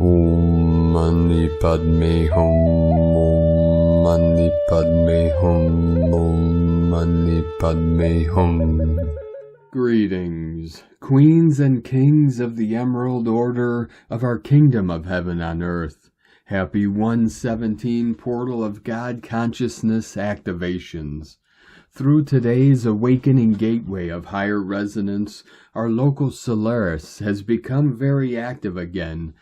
Om Mani Padme Hum. Om Mani Padme Hum. Om Mani Padme Hum. Greetings, queens and kings of the Emerald Order of our Kingdom of Heaven on Earth. Happy 117 Portal of God Consciousness activations. Through today's awakening gateway of higher resonance, our local Solaris has become very active again,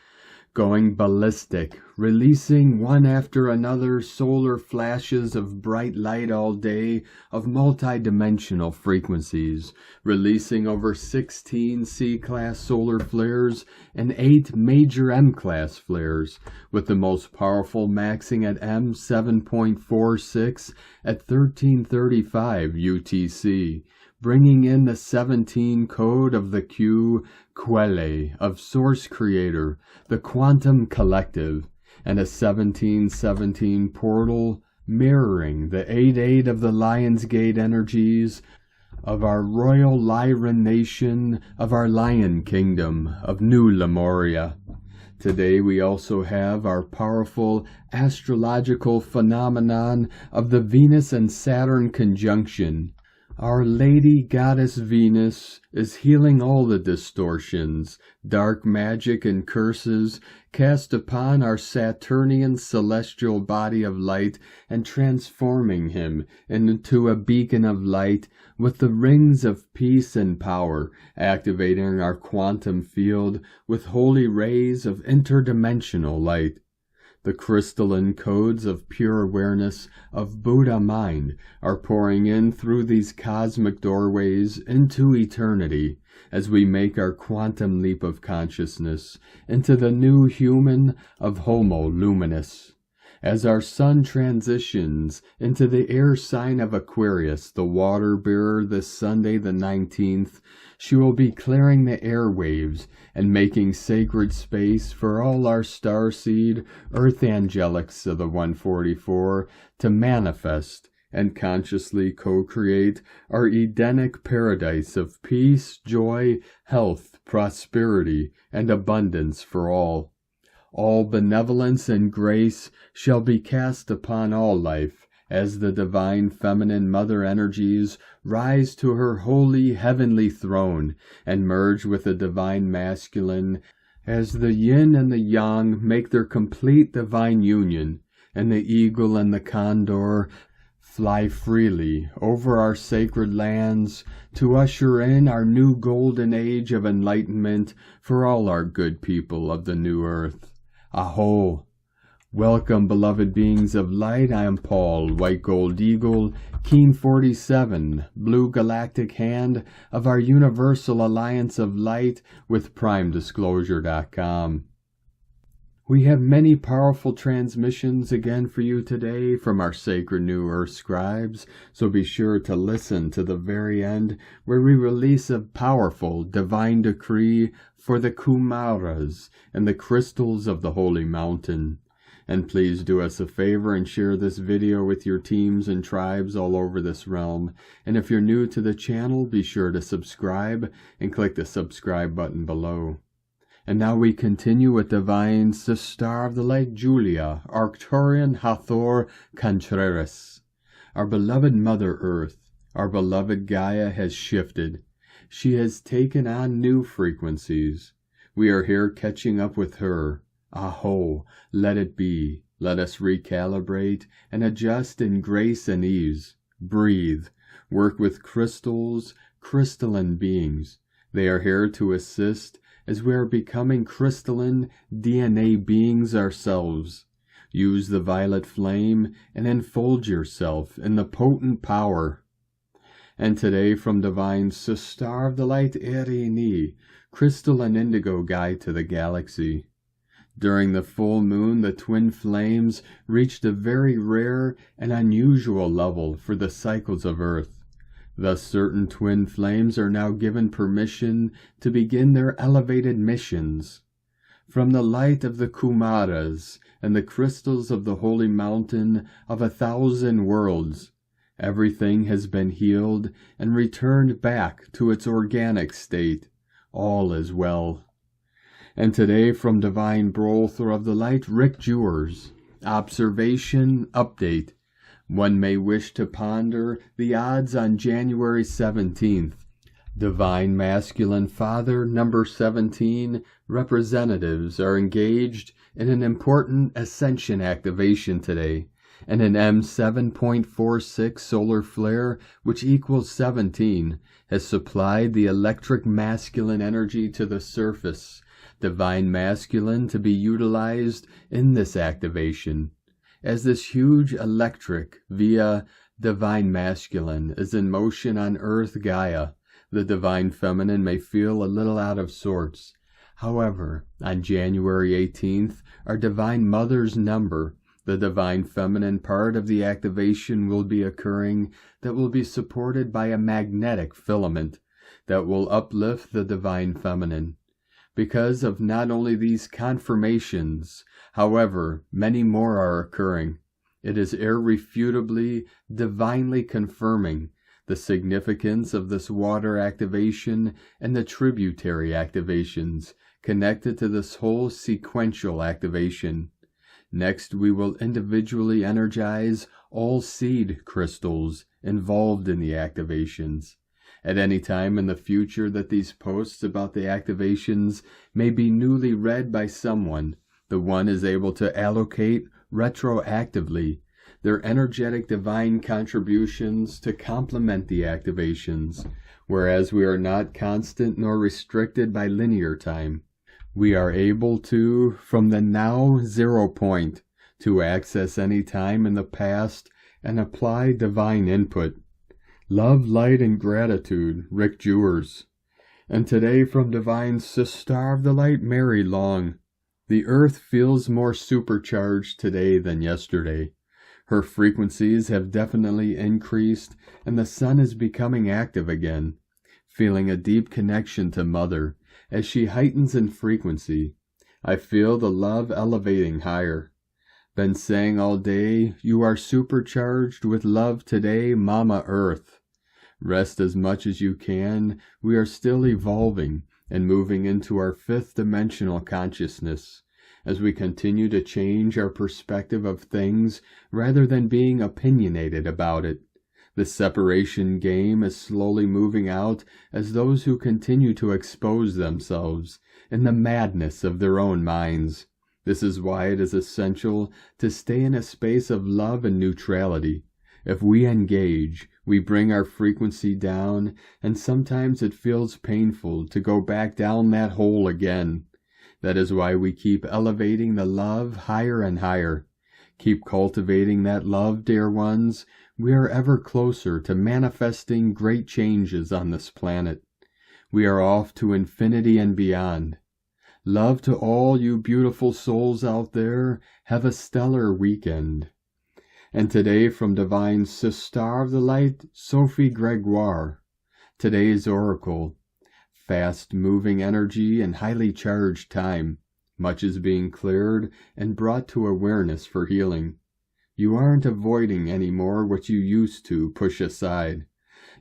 going ballistic, releasing one after another solar flashes of bright light all day of multi-dimensional frequencies, releasing over 16 C-class solar flares and 8 major M-class flares, with the most powerful maxing at M7.46 at 1335 UTC, bringing in the 17 code of the Q Quelle of Source Creator, the Quantum Collective, and a 1717 portal mirroring the 88 of the Lionsgate energies of our Royal Lyran Nation of our Lion Kingdom of New Lemuria. Today we also have our powerful astrological phenomenon of the Venus and Saturn conjunction. Our Lady Goddess Venus is healing all the distortions, dark magic and curses cast upon our Saturnian celestial body of light and transforming him into a beacon of light with the rings of peace and power, activating our quantum field with holy rays of interdimensional light. The crystalline codes of pure awareness of Buddha mind are pouring in through these cosmic doorways into eternity as we make our quantum leap of consciousness into the new human of Homo Luminous. As our sun transitions into the air sign of Aquarius, the water bearer, this Sunday the 19th, she will be clearing the airwaves and making sacred space for all our starseed earth angelics of the 144 to manifest and consciously co-create our Edenic paradise of peace, joy, health, prosperity, and abundance for all. All benevolence and grace shall be cast upon all life, as the divine feminine mother energies rise to her holy heavenly throne and merge with the divine masculine, as the yin and the yang make their complete divine union, and the eagle and the condor fly freely over our sacred lands to usher in our new golden age of enlightenment for all our good people of the new earth. A'ho! Welcome, beloved beings of light. I am Paul, White Gold Eagle, Keen 47, Blue Galactic Hand of our Universal Alliance of Light with PrimeDisclosure.com. We have many powerful transmissions again for you today from our sacred New Earth scribes, so be sure to listen to the very end where we release a powerful divine decree for the Kumaras and the crystals of the Holy Mountain. And please do us a favor and share this video with your teams and tribes all over this realm. And if you're new to the channel, be sure to subscribe and click the subscribe button below. And now we continue with Divines, the Star of the Light Julia, Arcturian Hathor Contreras. Our beloved Mother Earth, our beloved Gaia has shifted. She has taken on new frequencies. We are here catching up with her. A'ho, let it be. Let us recalibrate and adjust in grace and ease. Breathe. Work with crystals, crystalline beings. They are here to assist as we are becoming crystalline DNA beings ourselves. Use the violet flame and enfold yourself in the potent power. And today from Divine's the Star of the Light Erini, Crystal and Indigo Guide to the Galaxy. During the full moon, the twin flames reached a very rare and unusual level for the cycles of Earth. Thus certain twin flames are now given permission to begin their elevated missions. From the light of the Kumaras and the crystals of the Holy Mountain of 1,000 worlds, everything has been healed and returned back to its organic state. All is well. And today from Divine Brother of the Light, Rick Jewers. Observation Update. One may wish to ponder the odds on January 17th. Divine Masculine Father, number 17, representatives are engaged in an important Ascension activation today, and an M7.46 solar flare, which equals 17, has supplied the electric masculine energy to the surface, Divine Masculine to be utilized in this activation. As this huge electric via Divine Masculine is in motion on Earth Gaia, the Divine Feminine may feel a little out of sorts. However, on January 18th, our Divine Mother's number, the Divine Feminine part of the activation will be occurring that will be supported by a magnetic filament that will uplift the Divine Feminine. Because of not only these confirmations, however, many more are occurring. It is irrefutably, divinely confirming the significance of this water activation and the tributary activations connected to this whole sequential activation. Next, we will individually energize all seed crystals involved in the activations. At any time in the future that these posts about the activations may be newly read by someone, the one is able to allocate retroactively their energetic divine contributions to complement the activations, whereas we are not constant nor restricted by linear time. We are able to, from the now 0 point, to access any time in the past and apply divine input. Love, light, and gratitude, Rick Jewers. And today from Divine Sister of the Light, Mary Long. The earth feels more supercharged today than yesterday. Her frequencies have definitely increased, and the sun is becoming active again, feeling a deep connection to Mother as she heightens in frequency. I feel the love elevating higher. Been saying all day, you are supercharged with love today, Mama Earth. Rest as much as you can. We are still evolving and moving into our 5th dimensional consciousness as we continue to change our perspective of things rather than being opinionated about it. The separation game is slowly moving out as those who continue to expose themselves in the madness of their own minds. This is why it is essential to stay in a space of love and neutrality. If we engage, we bring our frequency down, and sometimes it feels painful to go back down that hole again. That is why we keep elevating the love higher and higher. Keep cultivating that love, dear ones. We are ever closer to manifesting great changes on this planet. We are off to infinity and beyond. Love to all you beautiful souls out there. Have a stellar weekend. And today from Divine Sister of the Light, Sophie Gregoire. Today's Oracle. Fast-moving energy and highly charged time. Much is being cleared and brought to awareness for healing. You aren't avoiding anymore what you used to push aside.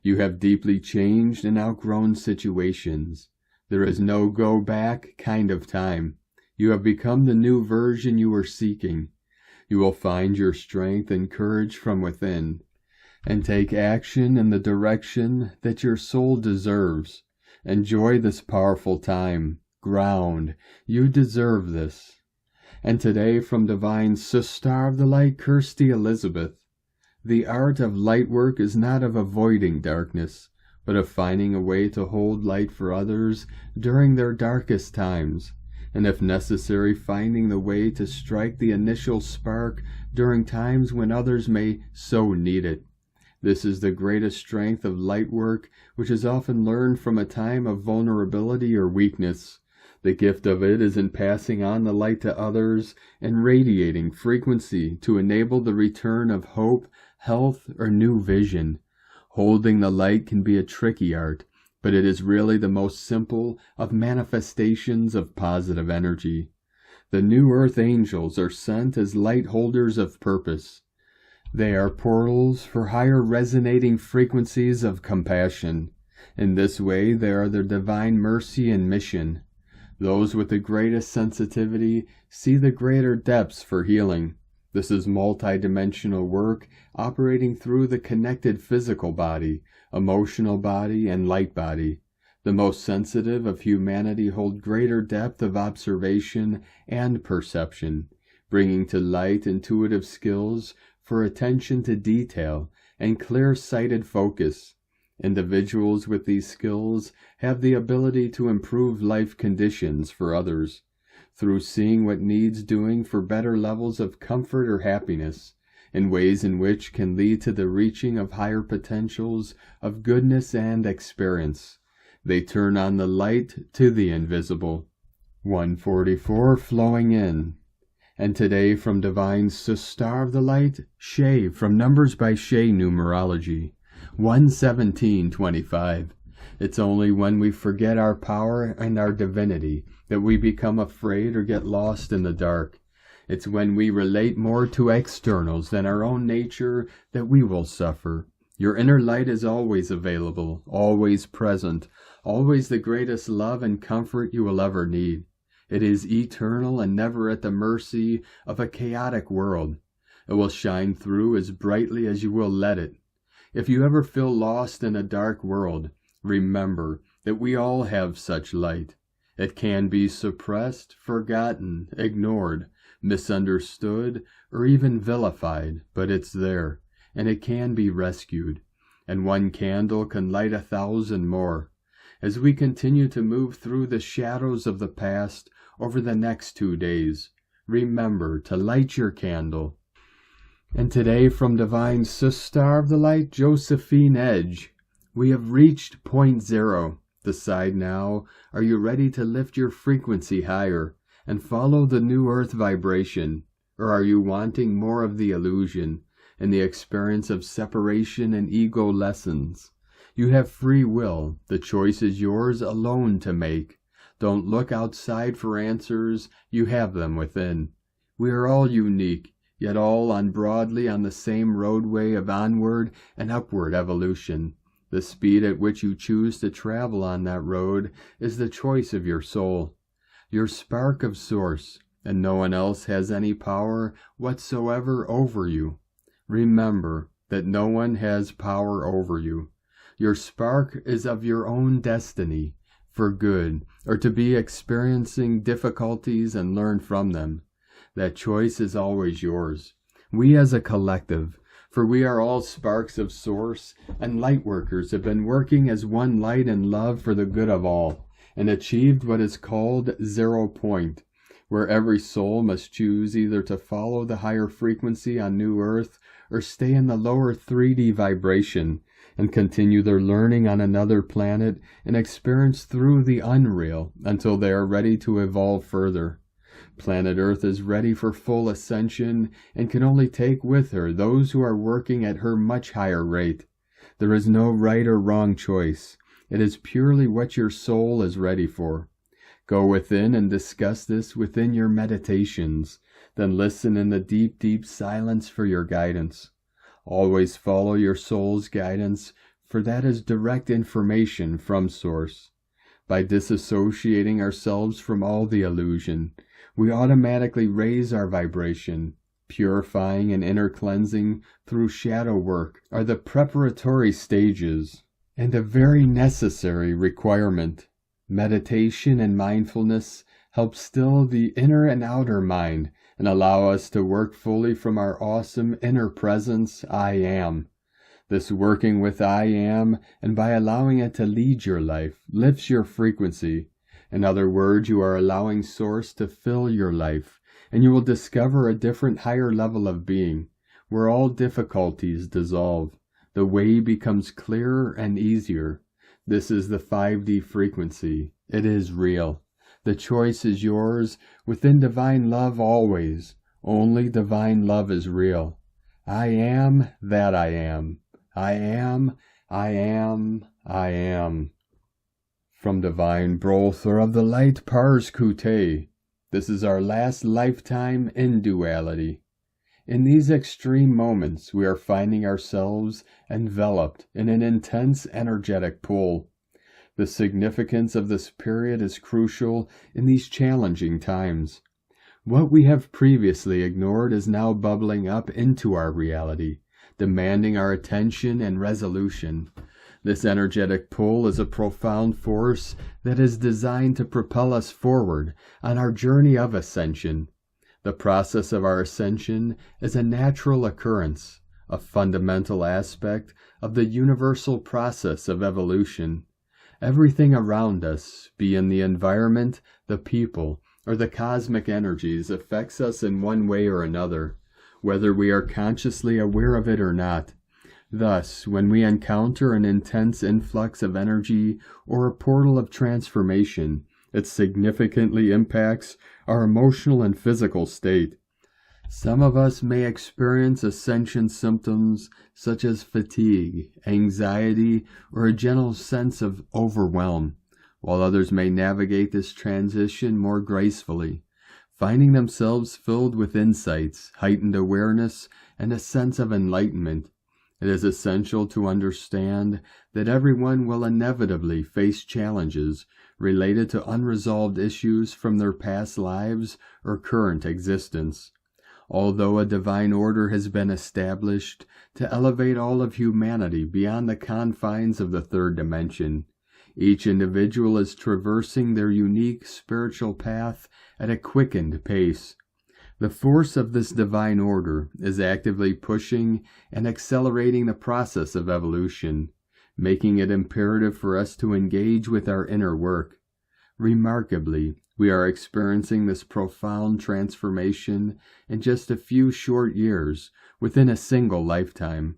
You have deeply changed and outgrown situations. There is no go-back kind of time. You have become the new version you were seeking. You will find your strength and courage from within, and take action in the direction that your soul deserves. Enjoy this powerful time. Ground. You deserve this. And today from Divine Sister of the Light, Kirsty Elizabeth. The art of light work is not of avoiding darkness, but of finding a way to hold light for others during their darkest times, and if necessary finding the way to strike the initial spark during times when others may so need it. This is the greatest strength of light work, which is often learned from a time of vulnerability or weakness. The gift of it is in passing on the light to others and radiating frequency to enable the return of hope, health, or new vision. Holding the light can be a tricky art, but it is really the most simple of manifestations of positive energy. The New Earth Angels are sent as light holders of purpose. They are portals for higher resonating frequencies of compassion. In this way, they are their divine mercy and mission. Those with the greatest sensitivity see the greater depths for healing. This is multidimensional work operating through the connected physical body, emotional body, and light body. The most sensitive of humanity hold greater depth of observation and perception, bringing to light intuitive skills for attention to detail and clear-sighted focus. Individuals with these skills have the ability to improve life conditions for others through seeing what needs doing for better levels of comfort or happiness, in ways in which can lead to the reaching of higher potentials of goodness and experience. They turn on the light to the invisible. 144 flowing in. And today from Divine Sister of the Light, Shay from Numbers by Shay Numerology. 11725. It's only when we forget our power and our divinity that we become afraid or get lost in the dark. It's when we relate more to externals than our own nature that we will suffer. Your inner light is always available, always present, always the greatest love and comfort you will ever need. It is eternal and never at the mercy of a chaotic world. It will shine through as brightly as you will let it. If you ever feel lost in a dark world, remember that we all have such light. It can be suppressed, forgotten, ignored, misunderstood, or even vilified, but it's there, and it can be rescued. And one candle can light 1,000 more. As we continue to move through the shadows of the past over the next 2 days, remember to light your candle. And today from Divine Sister of the Light, Josephine Edge, we have reached point zero. Decide now, are you ready to lift your frequency higher and follow the new earth vibration? Or are you wanting more of the illusion and the experience of separation and ego lessons? You have free will. The choice is yours alone to make. Don't look outside for answers. You have them within. We are all unique, yet all broadly on the same roadway of onward and upward evolution. The speed at which you choose to travel on that road is the choice of your soul, your spark of source, and no one else has any power whatsoever over you. Remember that no one has power over you. Your spark is of your own destiny, for good, or to be experiencing difficulties and learn from them. That choice is always yours. We as a collective, for we are all sparks of source, and light workers have been working as one light and love for the good of all, and achieved what is called 0 point, where every soul must choose either to follow the higher frequency on New Earth or stay in the lower 3D vibration and continue their learning on another planet and experience through the unreal until they are ready to evolve further. Planet Earth is ready for full ascension and can only take with her those who are working at her much higher rate. There is no right or wrong choice. It is purely what your soul is ready for. Go within and discuss this within your meditations. Then listen in the deep, deep silence for your guidance. Always follow your soul's guidance, for that is direct information from Source. By disassociating ourselves from all the illusion, we automatically raise our vibration. Purifying and inner cleansing through shadow work are the preparatory stages and a very necessary requirement. Meditation and mindfulness help still the inner and outer mind and allow us to work fully from our awesome inner presence, I Am. This working with I Am, and by allowing it to lead your life, lifts your frequency. In other words, you are allowing Source to fill your life, and you will discover a different higher level of being, where all difficulties dissolve. The way becomes clearer and easier. This is the 5D frequency. It is real. The choice is yours, within divine love always. Only divine love is real. I am that I am. I am, I am, I am. From Divine Brother of the Light Pars Kute. This is our last lifetime in duality. In these extreme moments, we are finding ourselves enveloped in an intense energetic pull. The significance of this period is crucial in these challenging times. What we have previously ignored is now bubbling up into our reality, demanding our attention and resolution. This energetic pull is a profound force that is designed to propel us forward on our journey of ascension. The process of our ascension is a natural occurrence, a fundamental aspect of the universal process of evolution. Everything around us, be in the environment, the people, or the cosmic energies, affects us in one way or another, whether we are consciously aware of it or not. Thus, when we encounter an intense influx of energy or a portal of transformation, it significantly impacts our emotional and physical state. Some of us may experience ascension symptoms such as fatigue, anxiety, or a general sense of overwhelm, while others may navigate this transition more gracefully, finding themselves filled with insights, heightened awareness, and a sense of enlightenment. It is essential to understand that everyone will inevitably face challenges related to unresolved issues from their past lives or current existence. Although a divine order has been established to elevate all of humanity beyond the confines of the third dimension, each individual is traversing their unique spiritual path at a quickened pace. The force of this divine order is actively pushing and accelerating the process of evolution, making it imperative for us to engage with our inner work. Remarkably, we are experiencing this profound transformation in just a few short years, within a single lifetime.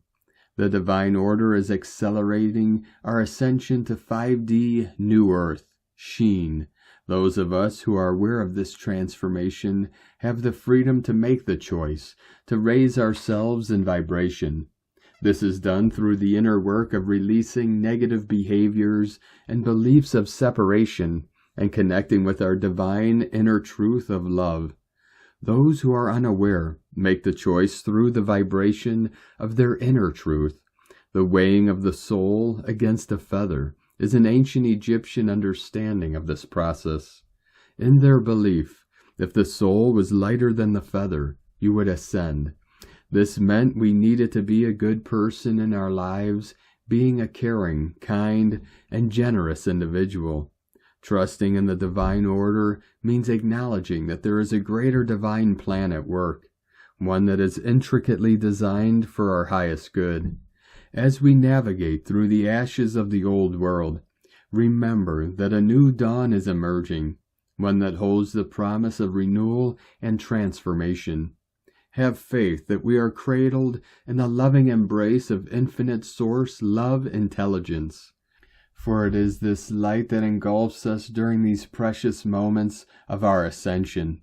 The divine order is accelerating our ascension to 5D New Earth, Sheen. Those of us who are aware of this transformation have the freedom to make the choice to raise ourselves in vibration. This is done through the inner work of releasing negative behaviors and beliefs of separation and connecting with our divine inner truth of love. Those who are unaware make the choice through the vibration of their inner truth. The weighing of the soul against a feather is an ancient Egyptian understanding of this process. In their belief, if the soul was lighter than the feather, you would ascend. This meant we needed to be a good person in our lives, being a caring, kind, and generous individual. Trusting in the divine order means acknowledging that there is a greater divine plan at work, one that is intricately designed for our highest good. As we navigate through the ashes of the old world, remember that a new dawn is emerging, one that holds the promise of renewal and transformation. Have faith that we are cradled in the loving embrace of infinite source love intelligence. For it is this light that engulfs us during these precious moments of our ascension.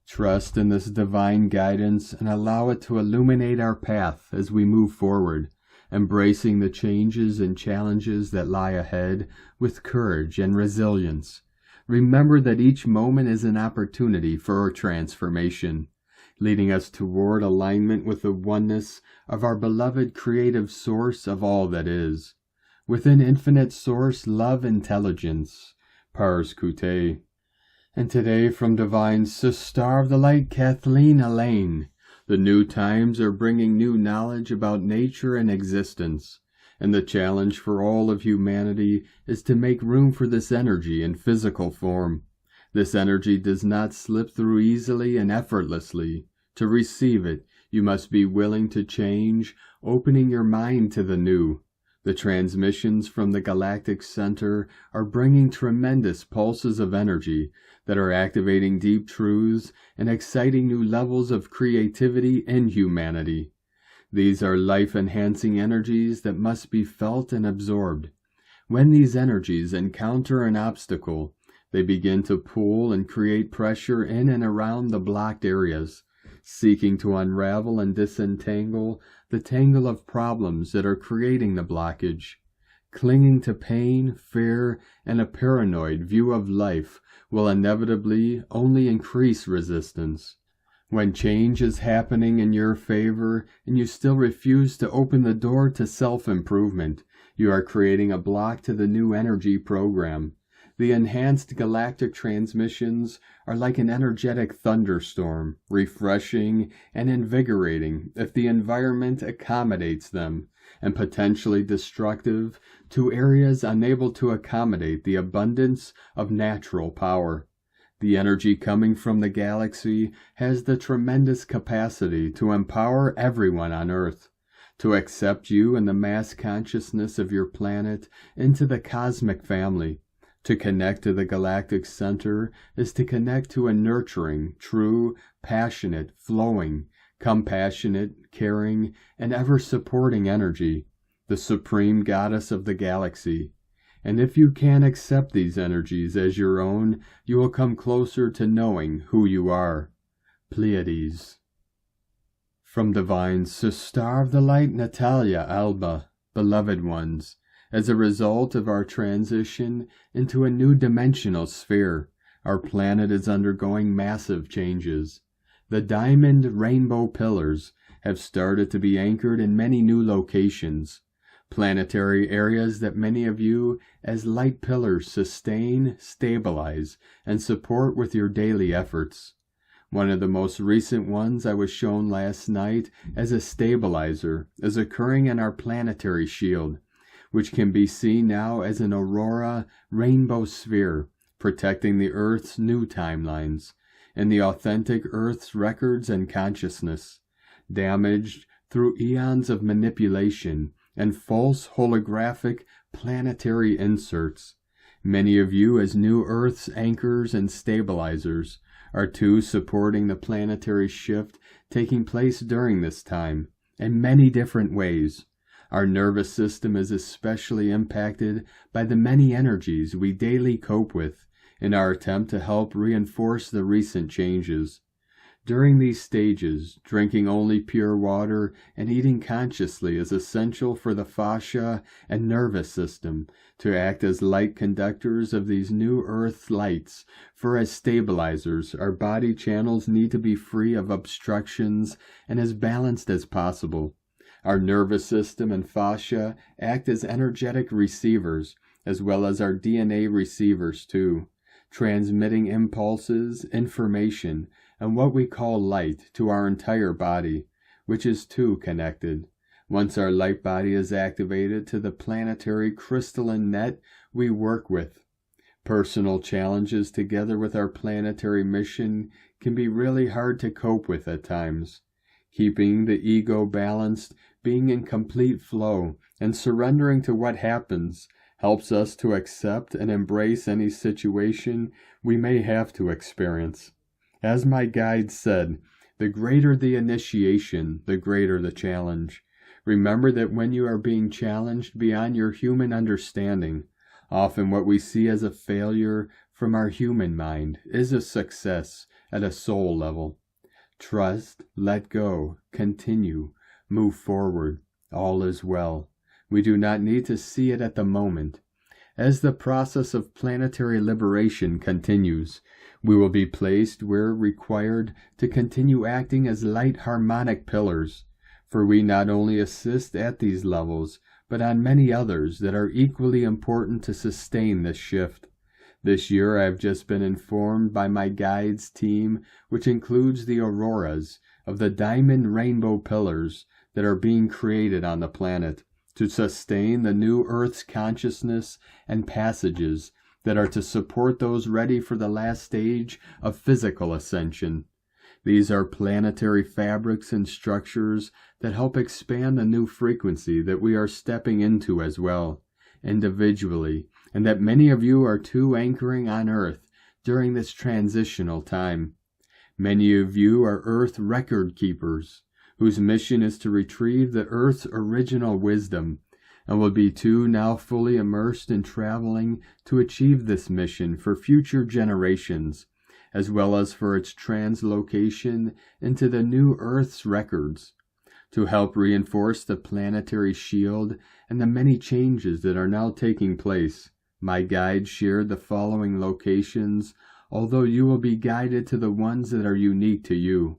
Trust in this divine guidance and allow it to illuminate our path as we move forward, embracing the changes and challenges that lie ahead with courage and resilience. Remember that each moment is an opportunity for our transformation, leading us toward alignment with the oneness of our beloved creative source of all that is. Within infinite source love intelligence, Pars Kute. And today from Divine Sister of the Light Kathleen Elaine, the new times are bringing new knowledge about nature and existence, and the challenge for all of humanity is to make room for this energy in physical form. This energy does not slip through easily and effortlessly. To receive it, you must be willing to change, opening your mind to the new. The transmissions from the Galactic Center are bringing tremendous pulses of energy that are activating deep truths and exciting new levels of creativity in humanity. These are life-enhancing energies that must be felt and absorbed. When these energies encounter an obstacle, they begin to pull and create pressure in and around the blocked areas, seeking to unravel and disentangle the tangle of problems that are creating the blockage. Clinging to pain, fear, and a paranoid view of life will inevitably only increase resistance. When change is happening in your favor and you still refuse to open the door to self-improvement, you are creating a block to the new energy program. The enhanced galactic transmissions are like an energetic thunderstorm, refreshing and invigorating if the environment accommodates them, and potentially destructive to areas unable to accommodate the abundance of natural power. The energy coming from the galaxy has the tremendous capacity to empower everyone on Earth, to accept you and the mass consciousness of your planet into the cosmic family. To connect to the galactic center is to connect to a nurturing, true, passionate, flowing, compassionate, caring, and ever-supporting energy, the supreme goddess of the galaxy. And if you can accept these energies as your own, you will come closer to knowing who you are. Pleiades. From Divine Sister of the Light Natalia Alba, beloved ones, as a result of our transition into a new dimensional sphere, our planet is undergoing massive changes. The diamond rainbow pillars have started to be anchored in many new locations. Planetary areas that many of you as light pillars sustain, stabilize, and support with your daily efforts. One of the most recent ones I was shown last night as a stabilizer is occurring in our planetary shield, which can be seen now as an aurora rainbow sphere protecting the Earth's new timelines and the authentic Earth's records and consciousness, damaged through eons of manipulation and false holographic planetary inserts. Many of you as new Earth's anchors and stabilizers are too supporting the planetary shift taking place during this time in many different ways. Our nervous system is especially impacted by the many energies we daily cope with in our attempt to help reinforce the recent changes. During these stages, drinking only pure water and eating consciously is essential for the fascia and nervous system to act as light conductors of these new earth lights, for as stabilizers, our body channels need to be free of obstructions and as balanced as possible. Our nervous system and fascia act as energetic receivers, as well as our DNA receivers too, transmitting impulses, information, and what we call light to our entire body, which is too connected. Once our light body is activated to the planetary crystalline net we work with. Personal challenges together with our planetary mission can be really hard to cope with at times. Keeping the ego balanced, being in complete flow, and surrendering to what happens helps us to accept and embrace any situation we may have to experience. As my guide said, the greater the initiation, the greater the challenge. Remember that when you are being challenged beyond your human understanding, often what we see as a failure from our human mind is a success at a soul level. Trust, let go, continue, move forward. All is well. We do not need to see it at the moment. As the process of planetary liberation continues, we will be placed where required to continue acting as light harmonic pillars, for we not only assist at these levels, but on many others that are equally important to sustain this shift. This year I have just been informed by my guides team, which includes the auroras of the diamond rainbow pillars that are being created on the planet, to sustain the new Earth's consciousness and passages that are to support those ready for the last stage of physical ascension. These are planetary fabrics and structures that help expand the new frequency that we are stepping into as well, individually, and that many of you are too anchoring on Earth during this transitional time. Many of you are Earth record keepers, whose mission is to retrieve the Earth's original wisdom, and will be too now fully immersed in traveling to achieve this mission for future generations, as well as for its translocation into the new Earth's records, to help reinforce the planetary shield and the many changes that are now taking place. My guide shared the following locations, although you will be guided to the ones that are unique to you.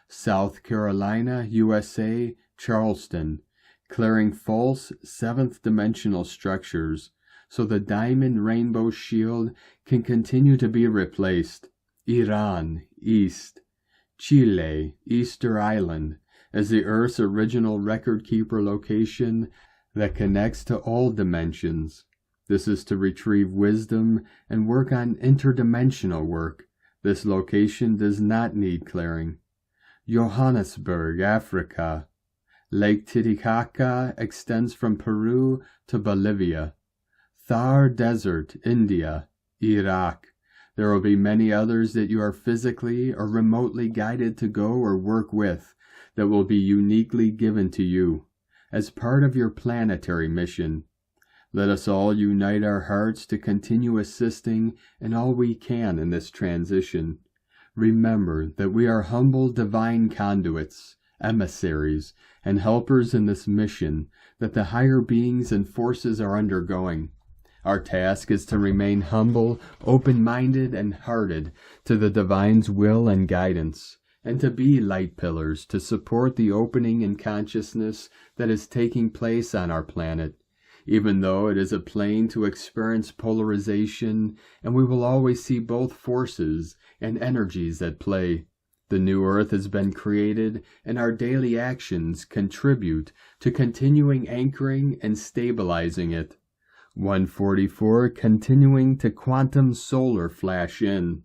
South Carolina, USA, Charleston, clearing false seventh dimensional structures so the diamond rainbow shield can continue to be replaced. Iran, East, Chile, Easter Island, as the Earth's original record keeper location that connects to all dimensions. This is to retrieve wisdom and work on interdimensional work. This location does not need clearing. Johannesburg, Africa. Lake Titicaca extends from Peru to Bolivia. Thar Desert, India, Iraq. There will be many others that you are physically or remotely guided to go or work with that will be uniquely given to you as part of your planetary mission. Let us all unite our hearts to continue assisting in all we can in this transition. Remember that we are humble divine conduits, emissaries, and helpers in this mission that the higher beings and forces are undergoing. Our task is to remain humble, open-minded, and hearted to the divine's will and guidance, and to be light pillars to support the opening in consciousness that is taking place on our planet, even though it is a plane to experience polarization, and we will always see both forces and energies at play. The new Earth has been created, and our daily actions contribute to continuing anchoring and stabilizing it. 144 continuing to quantum solar flash in.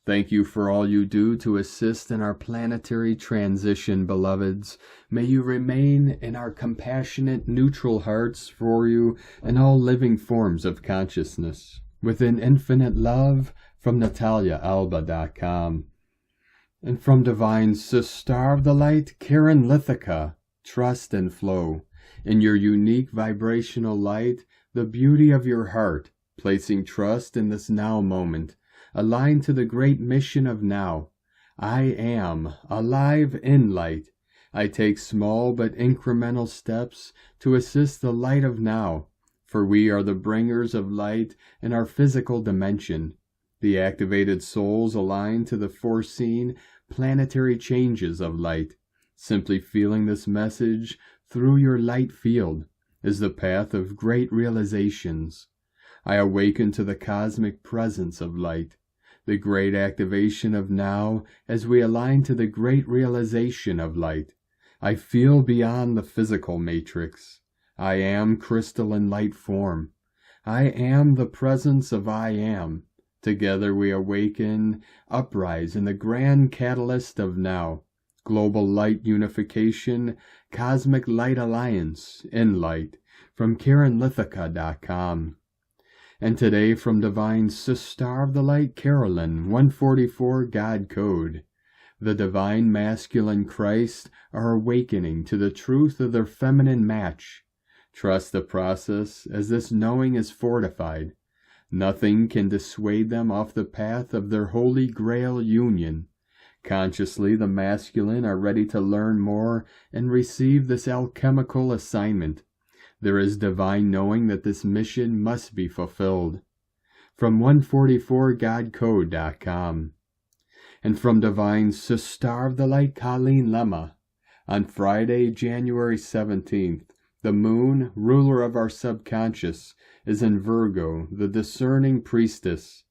Thank you for all you do to assist in our planetary transition, beloveds. May you remain in our compassionate, neutral hearts for you and all living forms of consciousness. Within infinite love, from NataliaElba.com. And from Divine Sister of the Light, Karen Lithica, trust and flow. In your unique vibrational light, the beauty of your heart, placing trust in this now moment, aligned to the great mission of now. I am alive in light. I take small but incremental steps to assist the light of now, for we are the bringers of light in our physical dimension. The activated souls align to the foreseen planetary changes of light. Simply feeling this message through your light field is the path of great realizations. I awaken to the cosmic presence of light, the great activation of now as we align to the great realization of light. I feel beyond the physical matrix. I am crystalline light form. I am the presence of I am. Together we awaken, uprise in the grand catalyst of now. Global light unification, cosmic light alliance, in light, from KarenLithica.com. And today from Divine Sister of the Light, Carolyn, 144 God Code. The divine masculine Christ are awakening to the truth of their feminine match. Trust the process as this knowing is fortified. Nothing can dissuade them off the path of their holy grail union. Consciously, the masculine are ready to learn more and receive this alchemical assignment. There is divine knowing that this mission must be fulfilled. From 144godcode.com. And from Divine Sister of the Light, Colleen Lemma. On Friday, January 17th, the moon, ruler of our subconscious, is in Virgo, the discerning priestess.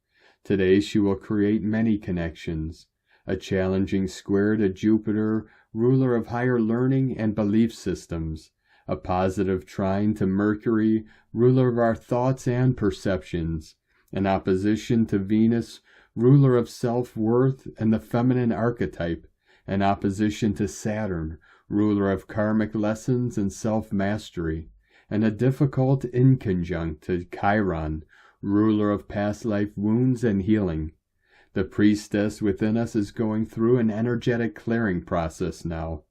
Today she will create many connections. A challenging square to Jupiter, ruler of higher learning and belief systems. A positive trine to Mercury, ruler of our thoughts and perceptions. An opposition to Venus, ruler of self-worth and the feminine archetype. An opposition to Saturn, ruler of karmic lessons and self-mastery. And a difficult inconjunct to Chiron, ruler of past life wounds and healing. The priestess within us is going through an energetic clearing process now.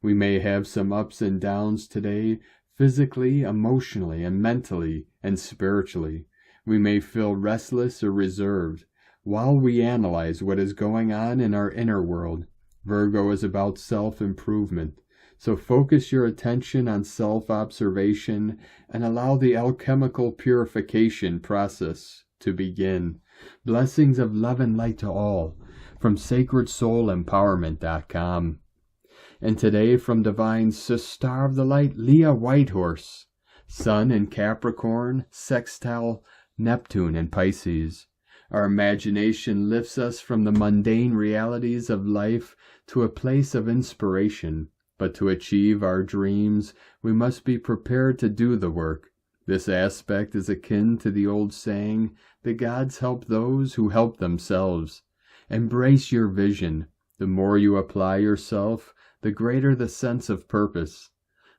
We may have some ups and downs today, physically, emotionally, and mentally, and spiritually. We may feel restless or reserved, while we analyze what is going on in our inner world. Virgo is about self-improvement, so focus your attention on self-observation and allow the alchemical purification process to begin. Blessings of love and light to all. from sacredsoulempowerment.com. And today from Divine Star of the Light, Leah Whitehorse, Sun in Capricorn, sextile Neptune in Pisces. Our imagination lifts us from the mundane realities of life to a place of inspiration. But to achieve our dreams, we must be prepared to do the work. This aspect is akin to the old saying, the gods help those who help themselves. Embrace your vision. The more you apply yourself, the greater the sense of purpose.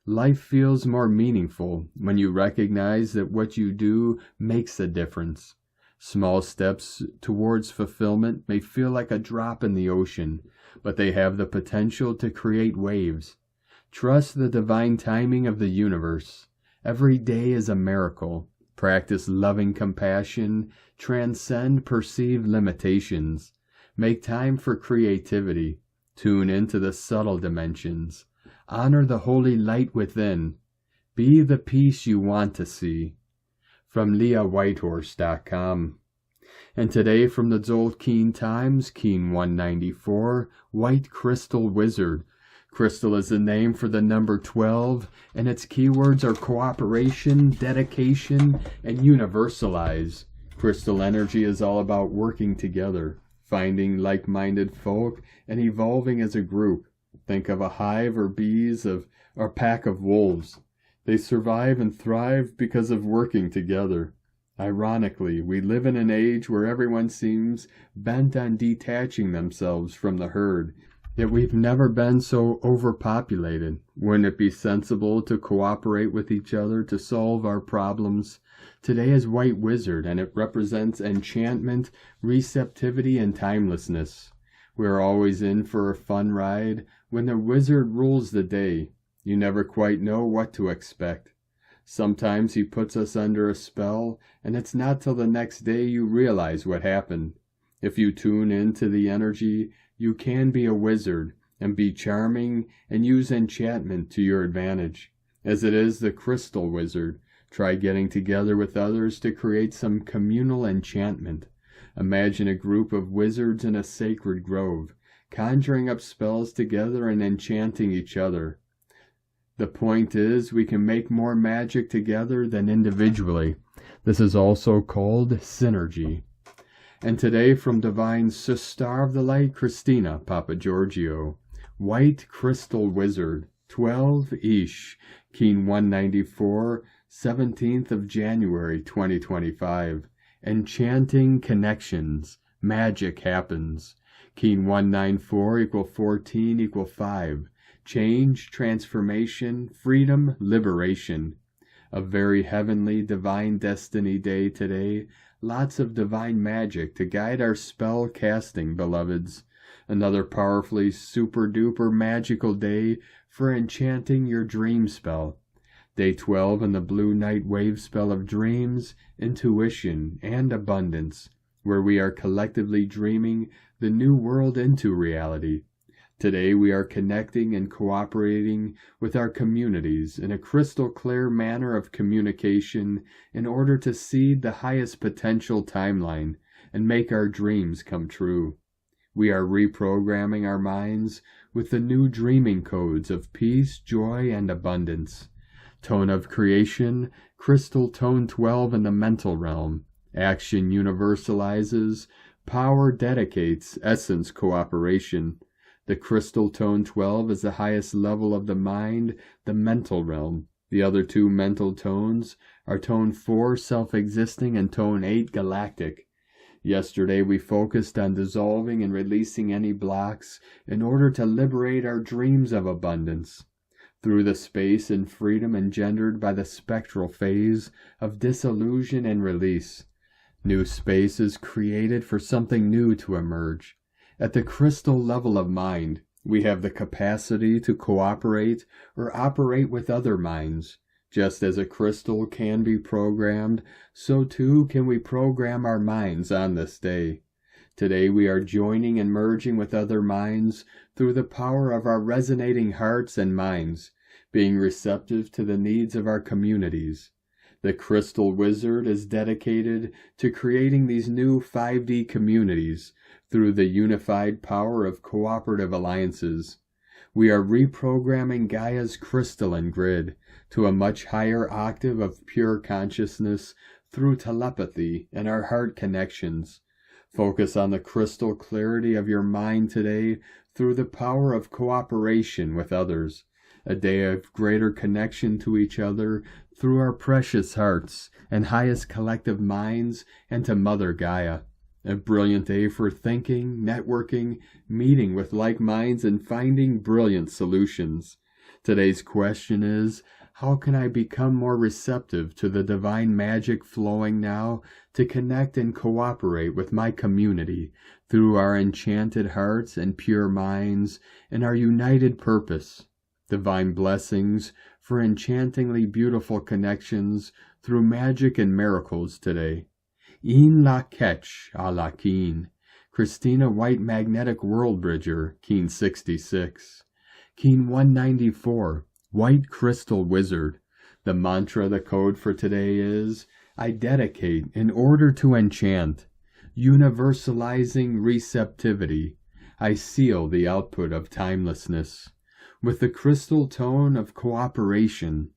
Life feels more meaningful when you recognize that what you do makes a difference. Small steps towards fulfillment may feel like a drop in the ocean, but they have the potential to create waves. Trust the divine timing of the universe. Every day is a miracle. Practice loving compassion. Transcend perceived limitations. Make time for creativity. Tune into the subtle dimensions. Honor the holy light within. Be the peace you want to see. From LeahWhitehorse.com. And today from the Tzolk'in Times, Keen 194, White Crystal Wizard. Crystal is the name for the number 12, and its keywords are cooperation, dedication, and universalize. Crystal energy is all about working together, finding like-minded folk, and evolving as a group. Think of a hive or bees or a pack of wolves. They survive and thrive because of working together. Ironically, we live in an age where everyone seems bent on detaching themselves from the herd, yet we've never been so overpopulated. Wouldn't it be sensible to cooperate with each other to solve our problems? Today is White Wizard, and it represents enchantment, receptivity, and timelessness. We're always in for a fun ride. When the wizard rules the day, you never quite know what to expect. Sometimes he puts us under a spell, and it's not till the next day you realize what happened. If you tune into the energy, you can be a wizard and be charming and use enchantment to your advantage. As it is the crystal wizard, try getting together with others to create some communal enchantment. Imagine a group of wizards in a sacred grove, conjuring up spells together and enchanting each other. The point is, we can make more magic together than individually. This is also called synergy. And today from Divine Star of the Light, Christina Papagiorgio, White Crystal Wizard, 12 Ish, Keen 194, 17th of January 2025. Enchanting connections. Magic happens. Keen 194 = 14 = 5. Change, transformation, freedom, liberation. A very heavenly, divine destiny day today. Lots of divine magic to guide our spell casting, beloveds. Another powerfully super-duper magical day for enchanting your dream spell. Day 12 in the Blue Night Wave spell of dreams, intuition, and abundance, where we are collectively dreaming the new world into reality. Today we are connecting and cooperating with our communities in a crystal clear manner of communication in order to seed the highest potential timeline and make our dreams come true. We are reprogramming our minds with the new dreaming codes of peace, joy, and abundance. Tone of creation, crystal tone 12 in the mental realm. Action universalizes, power dedicates, essence cooperation. The crystal tone 12 is the highest level of the mind, the mental realm. The other two mental tones are tone 4, self-existing, and tone 8, galactic. Yesterday we focused on dissolving and releasing any blocks in order to liberate our dreams of abundance. Through the space and freedom engendered by the spectral phase of disillusion and release, new space is created for something new to emerge. At the crystal level of mind, we have the capacity to cooperate or operate with other minds. Just as a crystal can be programmed, so too can we program our minds on this day. Today we are joining and merging with other minds through the power of our resonating hearts and minds, being receptive to the needs of our communities. The Crystal Wizard is dedicated to creating these new 5D communities through the unified power of cooperative alliances. We are reprogramming Gaia's crystalline grid to a much higher octave of pure consciousness through telepathy and our heart connections. Focus on the crystal clarity of your mind today through the power of cooperation with others, a day of greater connection to each other through our precious hearts and highest collective minds and to Mother Gaia. A brilliant day for thinking, networking, meeting with like minds, and finding brilliant solutions. Today's question is, how can I become more receptive to the divine magic flowing now to connect and cooperate with my community through our enchanted hearts and pure minds and our united purpose? Divine blessings for enchantingly beautiful connections through magic and miracles today. In la ketch a la keen. Christina White Magnetic World Bridger, Keen 66. Keen 194. White Crystal Wizard. The mantra, the code for today is, I dedicate in order to enchant. Universalizing receptivity. I seal the output of timelessness. With the crystal tone of cooperation,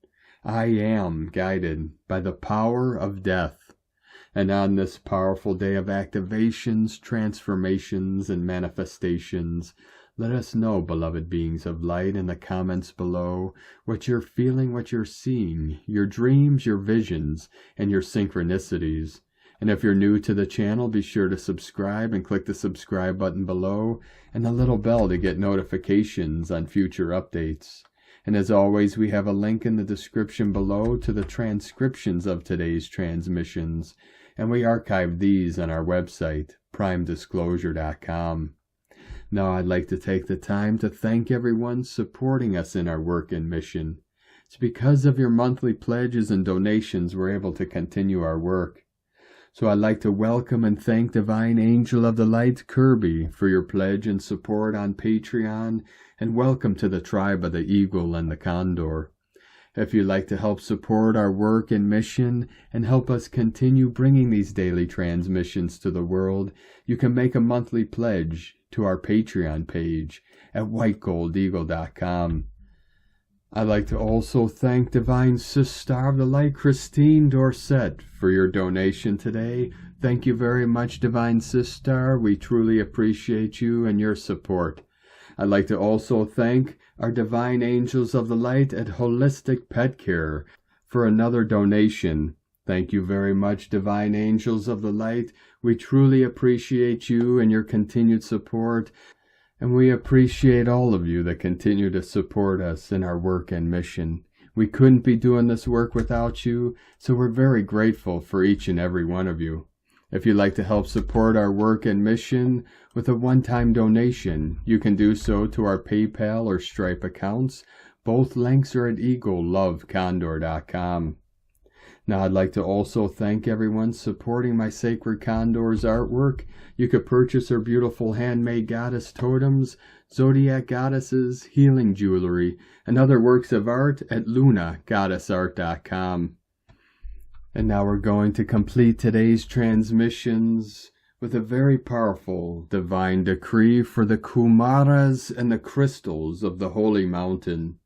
I am guided by the power of death. And on this powerful day of activations, transformations, and manifestations, let us know, beloved beings of light, in the comments below, what you're feeling, what you're seeing, your dreams, your visions, and your synchronicities. And if you're new to the channel, be sure to subscribe and click the subscribe button below and the little bell to get notifications on future updates. And as always, we have a link in the description below to the transcriptions of today's transmissions, and we archive these on our website, primedisclosure.com. Now I'd like to take the time to thank everyone supporting us in our work and mission. It's because of your monthly pledges and donations we're able to continue our work. So I'd like to welcome and thank Divine Angel of the Light, Kirby, for your pledge and support on Patreon, and welcome to the tribe of the Eagle and the Condor. If you'd like to help support our work and mission and help us continue bringing these daily transmissions to the world, you can make a monthly pledge to our Patreon page at whitegoldeagle.com. I'd like to also thank Divine Sister of the Light, Kristine Dorset, for your donation today. Thank you very much, Divine Sister. We truly appreciate you and your support. I'd like to also thank our Divine Angels of the Light at Holistic Pet Care for another donation. Thank you very much, Divine Angels of the Light. We truly appreciate you and your continued support, and we appreciate all of you that continue to support us in our work and mission. We couldn't be doing this work without you, so we're very grateful for each and every one of you. If you'd like to help support our work and mission with a one-time donation, you can do so to our PayPal or Stripe accounts. Both links are at eaglelovecondor.com. Now I'd like to also thank everyone supporting my Sacred Condors artwork. You could purchase her beautiful handmade goddess totems, zodiac goddesses, healing jewelry, and other works of art at lunagoddessart.com. And now we're going to complete today's transmissions with a very powerful divine decree for the Kumaras and the crystals of the Holy Mountain.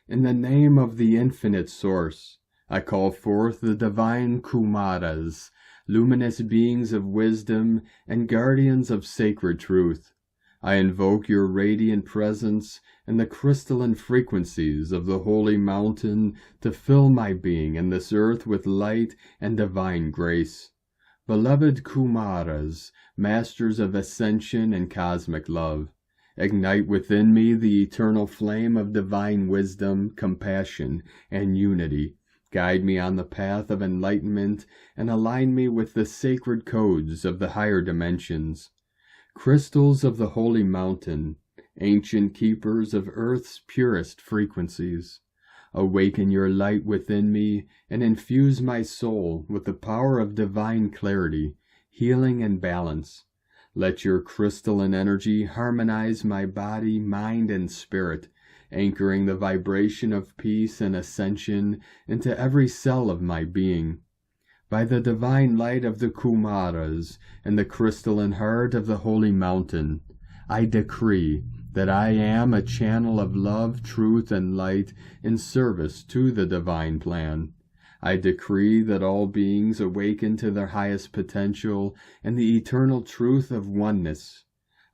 In the name of the Infinite Source, I call forth the divine Kumaras, luminous beings of wisdom and guardians of sacred truth. I invoke your radiant presence and the crystalline frequencies of the Holy Mountain to fill my being and this earth with light and divine grace. Beloved Kumaras, masters of ascension and cosmic love, ignite within me the eternal flame of divine wisdom, compassion, and unity. Guide me on the path of enlightenment and align me with the sacred codes of the higher dimensions. Crystals of the Holy Mountain, ancient keepers of Earth's purest frequencies, awaken your light within me and infuse my soul with the power of divine clarity, healing, and balance. Let your crystalline energy harmonize my body, mind, and spirit, anchoring the vibration of peace and ascension into every cell of my being. By the divine light of the Kumaras and the crystalline heart of the holy mountain, I decree that I am a channel of love, truth, and light in service to the divine plan. I decree that all beings awaken to their highest potential and the eternal truth of oneness.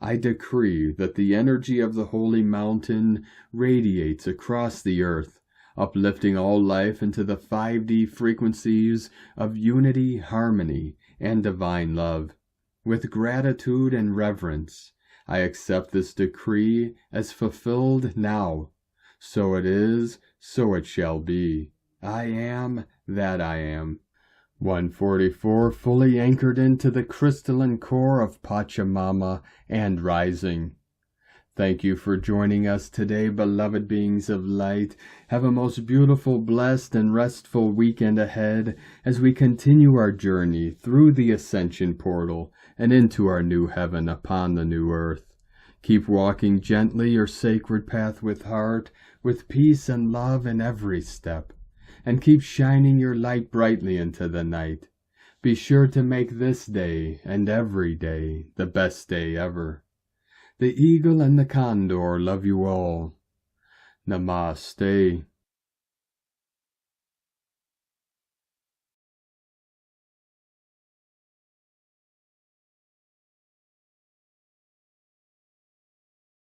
I decree that the energy of the holy mountain radiates across the earth, uplifting all life into the 5D frequencies of unity, harmony, and divine love. With gratitude and reverence, I accept this decree as fulfilled now. So it is, so it shall be. I am that I am. 144, fully anchored into the crystalline core of Pachamama and rising. Thank you for joining us today, beloved beings of light. Have a most beautiful, blessed, and restful weekend ahead as we continue our journey through the Ascension portal and into our new heaven upon the new earth. Keep walking gently your sacred path with heart, with peace and love in every step, and keep shining your light brightly into the night. Be sure to make this day and every day the best day ever. The eagle and the condor love you all. Namaste.